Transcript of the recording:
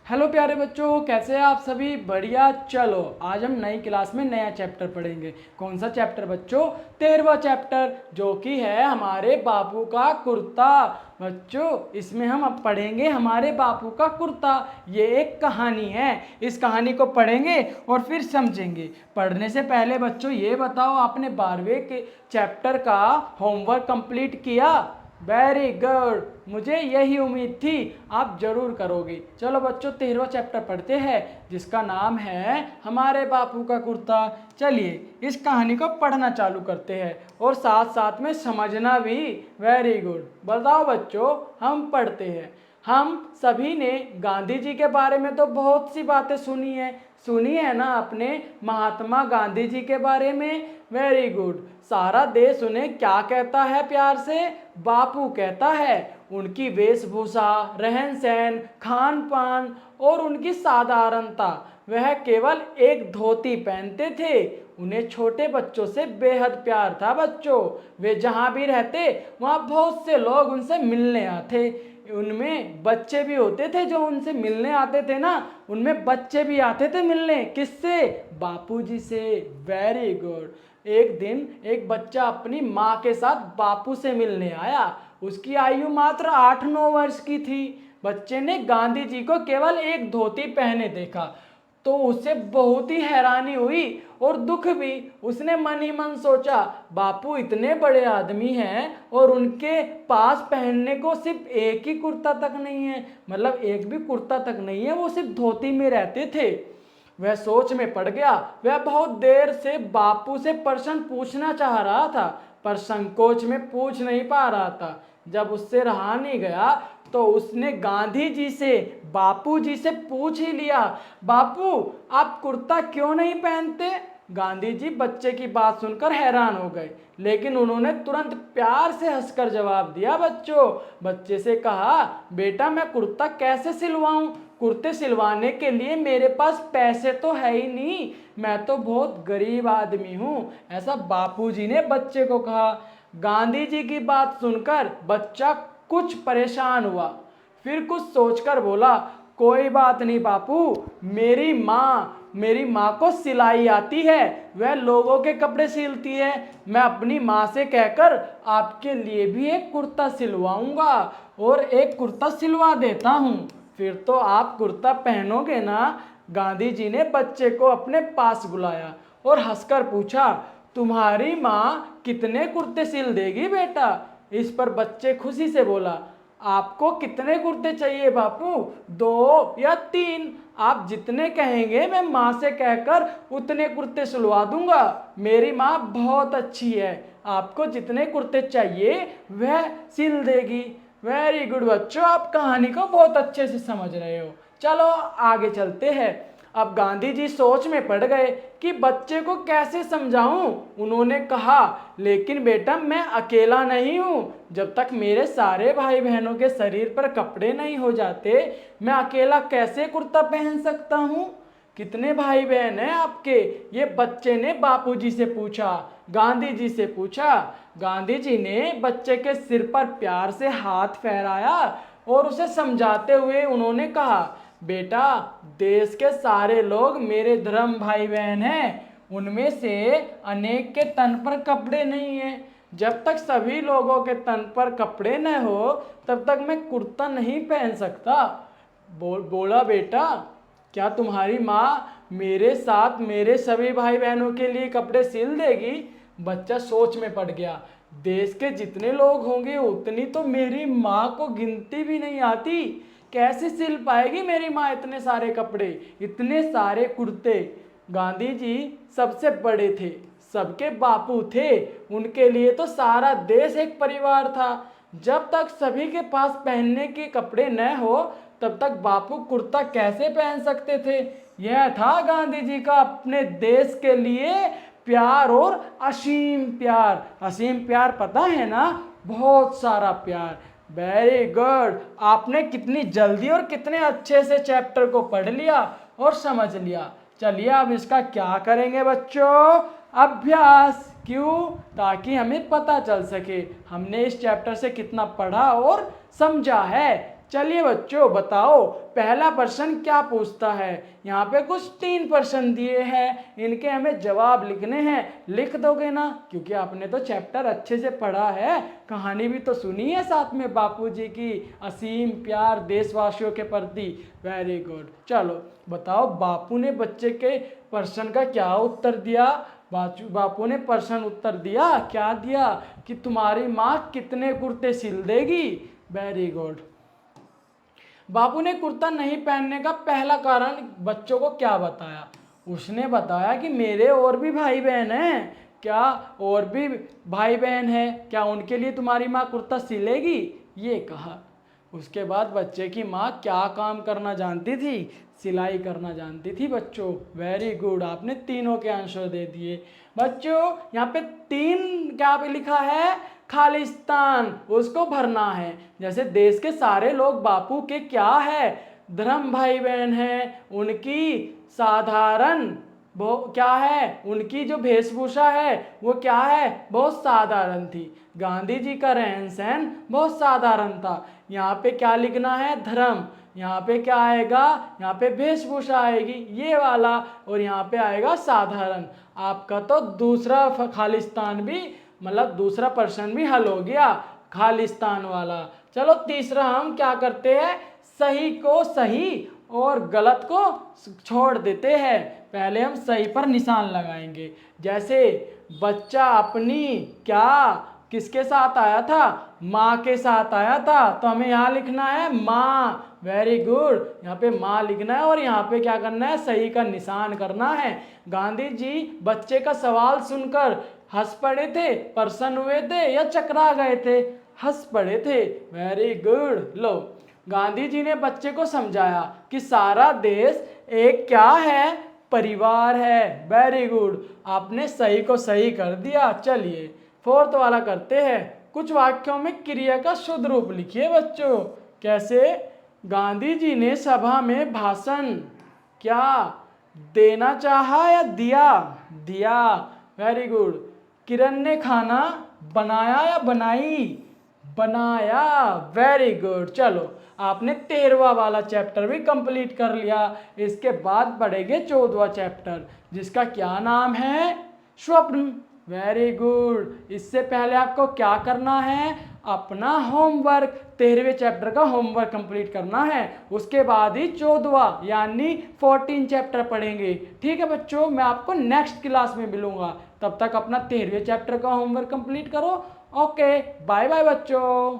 Hello प्यारे बच्चों, कैसे हैं आप सभी? बढ़िया। चलो आज हम नई क्लास में नया चैप्टर पढ़ेंगे। कौन सा चैप्टर बच्चों? 13वां चैप्टर, जो कि है हमारे बापू का कुर्ता। बच्चों इसमें हम अब पढ़ेंगे हमारे बापू का कुर्ता। ये एक कहानी है। इस कहानी को पढ़ेंगे और फिर समझेंगे। पढ़ने से पहले बच्चों ये बताओ, आपने 12वें के चैप्टर का होमवर्क कंप्लीट किया? वेरी गुड, मुझे यही उम्मीद थी आप जरूर करोगे। चलो बच्चों 13वां चैप्टर पढ़ते हैं, जिसका नाम है हमारे बापू का कुर्ता। चलिए इस कहानी को पढ़ना चालू करते हैं और साथ साथ में समझना भी। Very good. बताओ बच्चों, हम पढ़ते हैं। हम सभी ने गांधी जी के बारे में तो बहुत सी बातें सुनी है ना आपने, महात्मा गांधी जी के बारे में। Very good. सारा देश उन्हें क्या कहता है? प्यार से बापू कहता है। उनकी वेशभूषा, रहन सहन, खान पान और उनकी साधारणता, वह केवल एक धोती पहनते थे। उन्हें छोटे बच्चों से बेहद प्यार था बच्चों। वे जहाँ भी रहते वहाँ बहुत से लोग उनसे मिलने आते। उनमें बच्चे भी होते थे जो उनसे मिलने आते थे ना, उनमें बच्चे भी आते थे मिलने। किससे? बापूजी से। Very good. एक दिन एक बच्चा अपनी माँ के साथ बापू से मिलने आया। उसकी आयु मात्र 8-9 वर्ष की थी। बच्चे ने गांधी जी को केवल एक धोती पहने देखा तो उसे बहुत ही हैरानी हुई और दुख भी। उसने मन ही मन सोचा, बापू इतने बड़े आदमी हैं और उनके पास पहनने को सिर्फ एक ही कुर्ता तक नहीं है, मतलब एक भी कुर्ता तक नहीं है, वो सिर्फ धोती में रहते थे। वह सोच में पड़ गया। वह बहुत देर से बापू से प्रश्न पूछना चाह रहा था, पर संकोच में पूछ नहीं पा रहा था। जब उससे रहा नहीं गया तो उसने गांधी जी से, बापू जी से पूछ ही लिया, बापू आप कुर्ता क्यों नहीं पहनते? गांधी जी बच्चे की बात सुनकर हैरान हो गए, लेकिन उन्होंने तुरंत प्यार से हंसकर जवाब दिया। बच्चे से कहा, बेटा मैं कुर्ता कैसे सिलवाऊं? कुर्ते सिलवाने के लिए मेरे पास पैसे तो है ही नहीं, मैं तो बहुत गरीब आदमी हूँ, ऐसा बापूजी ने बच्चे को कहा। गांधी जी की बात सुनकर बच्चा कुछ परेशान हुआ, फिर कुछ सोचकर बोला, कोई बात नहीं बापू, मेरी माँ को सिलाई आती है, वह लोगों के कपड़े सिलती है। मैं अपनी माँ से कहकर आपके लिए भी एक कुर्ता सिलवाऊंगा और एक कुर्ता सिलवा देता हूँ, फिर तो आप कुर्ता पहनोगे ना? गांधी जी ने बच्चे को अपने पास बुलाया और हंसकर पूछा, तुम्हारी माँ कितने कुर्ते सिल देगी बेटा? इस पर बच्चे खुशी से बोला, आपको कितने कुर्ते चाहिए बापू? 2 या 3? आप जितने कहेंगे मैं माँ से कहकर उतने कुर्ते सिलवा दूंगा। मेरी माँ बहुत अच्छी है, आपको जितने कुर्ते चाहिए वह सिल देगी। वेरी गुड बच्चों, आप कहानी को बहुत अच्छे से समझ रहे हो। चलो आगे चलते हैं। अब गांधी जी सोच में पड़ गए कि बच्चे को कैसे समझाऊं। उन्होंने कहा, लेकिन बेटा मैं अकेला नहीं हूं, जब तक मेरे सारे भाई बहनों के शरीर पर कपड़े नहीं हो जाते मैं अकेला कैसे कुर्ता पहन सकता हूं? कितने भाई बहन हैं आपके? ये बच्चे ने बापूजी से पूछा, गांधी जी से पूछा। गांधी जी ने बच्चे के सिर पर प्यार से हाथ फेराया और उसे समझाते हुए उन्होंने कहा, बेटा देश के सारे लोग मेरे धर्म भाई बहन हैं, उनमें से अनेक के तन पर कपड़े नहीं हैं। जब तक सभी लोगों के तन पर कपड़े न हो तब तक मैं कुर्ता नहीं पहन सकता। बोला, बेटा क्या तुम्हारी माँ मेरे साथ मेरे सभी भाई बहनों के लिए कपड़े सिल देगी? बच्चा सोच में पड़ गया। देश के जितने लोग होंगे उतनी तो मेरी माँ को गिनती भी नहीं आती, कैसे सिल पाएगी मेरी माँ इतने सारे कपड़े, इतने सारे कुर्ते? गांधी जी सबसे बड़े थे, सबके बापू थे, उनके लिए तो सारा देश एक परिवार था। जब तक सभी के पास पहनने के कपड़े न हो तब तक बापू कुर्ता कैसे पहन सकते थे? यह था गांधी जी का अपने देश के लिए प्यार और असीम प्यार। असीम प्यार पता है ना? बहुत सारा प्यार। वेरी गुड, आपने कितनी जल्दी और कितने अच्छे से चैप्टर को पढ़ लिया और समझ लिया। चलिए अब इसका क्या करेंगे बच्चों? अभ्यास। क्यों? ताकि हमें पता चल सके हमने इस चैप्टर से कितना पढ़ा और समझा है। चलिए बच्चों बताओ पहला प्रश्न क्या पूछता है। यहाँ पे कुछ 3 प्रश्न दिए हैं, इनके हमें जवाब लिखने हैं। लिख दोगे ना, क्योंकि आपने तो चैप्टर अच्छे से पढ़ा है, कहानी भी तो सुनी है साथ में बापूजी की असीम प्यार देशवासियों के प्रति। Very good. चलो बताओ बापू ने बच्चे के प्रश्न का क्या उत्तर दिया। बापू ने प्रश्न उत्तर दिया, क्या दिया कि तुम्हारी माँ कितने कुर्ते सिल देगी। Very good. बापू ने कुर्ता नहीं पहनने का पहला कारण बच्चों को क्या बताया। उसने बताया कि मेरे और भी भाई बहन हैं, क्या और भी भाई बहन हैं, क्या उनके लिए तुम्हारी माँ कुर्ता सिलेगी, ये कहा। उसके बाद बच्चे की माँ क्या काम करना जानती थी, सिलाई करना जानती थी बच्चों। वेरी गुड, आपने तीनों के आंसर दे दिए। बच्चों यहाँ पे 3 क्या पे लिखा है, खालिस्तान, उसको भरना है। जैसे देश के सारे लोग बापू के क्या है, धर्म भाई बहन हैं, उनकी साधारण वो क्या है, उनकी जो वेशभूषा है वो क्या है, बहुत साधारण थी। गांधी जी का रहन सहन बहुत साधारण था। यहाँ पे क्या लिखना है, धर्म, यहाँ पे क्या आएगा, यहाँ पे वेशभूषा आएगी ये वाला, और यहाँ पे आएगा साधारण। आपका तो दूसरा खालिस्तान भी मतलब दूसरा प्रश्न भी हल हो गया, खालिस्तान वाला। चलो तीसरा हम क्या करते हैं, सही को सही और गलत को छोड़ देते हैं। पहले हम सही पर निशान लगाएंगे। जैसे बच्चा अपनी क्या किसके साथ आया था, माँ के साथ आया था, तो हमें यहाँ लिखना है माँ। वेरी गुड, यहाँ पे माँ लिखना है और यहाँ पे क्या करना है, सही का निशान करना है। गांधी जी बच्चे का सवाल सुनकर हंस पड़े थे, प्रसन्न हुए थे या चकरा गए थे, हंस पड़े थे। Very good. लो, गांधी जी ने बच्चे को समझाया कि सारा देश एक क्या है, परिवार है। वेरी गुड, आपने सही को सही कर दिया। चलिए 4th वाला करते हैं। कुछ वाक्यों में क्रिया का शुद्ध रूप लिखिए बच्चों। कैसे, गांधी जी ने सभा में भाषण क्या देना चाहा या दिया, दिया। Very good. किरण ने खाना बनाया या बनाई, बनाया। Very good. चलो आपने 13वां वाला चैप्टर भी कंप्लीट कर लिया। इसके बाद पढ़ेंगे 14वां चैप्टर, जिसका क्या नाम है, स्वप्न। Very good. इससे पहले आपको क्या करना है, अपना होमवर्क 13वें चैप्टर का होमवर्क कंप्लीट करना है। उसके बाद ही 14वां यानी 14 चैप्टर पढ़ेंगे। ठीक है बच्चों, मैं आपको नेक्स्ट क्लास में मिलूंगा। तब तक अपना 13वें चैप्टर का होमवर्क कंप्लीट करो। ओके, बाय बाय बच्चों।